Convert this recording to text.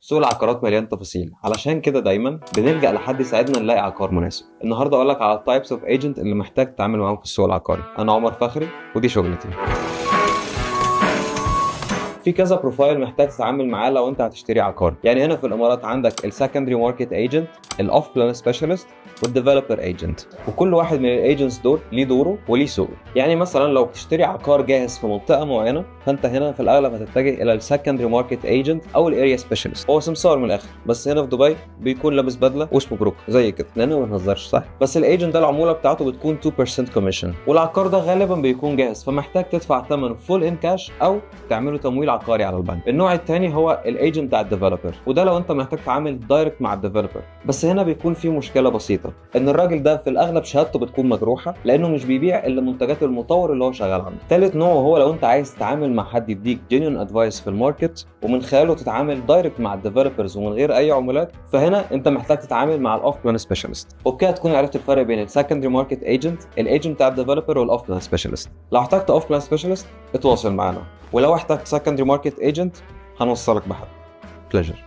سوق العقارات مليان تفاصيل، علشان كده دايما بنلجأ لحد يساعدنا نلاقي عقار مناسب. النهارده اقول لك على التايبس اوف ايجنت اللي محتاج تتعامل معاهم في السوق العقاري. انا عمر فخري ودي شغلتي. في كذا بروفايل محتاج تتعامل معاه لو انت هتشتري عقار. يعني هنا في الامارات عندك السكندري ماركت ايجنت، الاوف بلان سبيشالست، والديفلوبر ايجنت، وكل واحد من الايجنتس دول ليه دوره وليه سوقه. يعني مثلا لو بتشتري عقار جاهز في منطقه معينه، فانت هنا في الاغلب هتتجه الى السكندري ماركت ايجنت او الاريا سبيشالست. هو سمسار من الاخر، بس هنا في دبي بيكون لابس بدله واسمه بروك زي كده، لانه ما بنهزرش صح. بس الايجنت ده العموله بتاعته بتكون 2% كوميشن، والعقار ده غالبا بيكون جاهز، فمحتاج تدفع ثمنه فول ان كاش او تعمله تمويل عقاري على البنك. النوع الثاني هو الايجنت بتاع الديفلوبر، وده لو انت محتاج تعامل دايركت مع الديفلوبر. بس هنا بيكون في مشكله بسيطه، ان الراجل ده في الاغلب شهادته بتكون مجروحه، لانه مش بيبيع الا منتجات المطور اللي هو شغال عنده. ثالث نوع هو لو انت عايز تتعامل مع حد يديك جينيون ادفايس في الماركت، ومن خلاله تتعامل دايركت مع الديفلوبرز ومن غير اي عمولات، فهنا انت محتاج تتعامل مع الاوف بلان سبيشالست. وبكده تكون عرفت الفرق بين السكندري ماركت ايجنت، الايجنت بتاع الديفلوبر، والاوف بلان سبيشالست. لو احتجت اوف بلان سبيشالست اتواصل معانا، ولو احتجت سكندري ماركت ايجنت هنوصلك بحد. بليجر.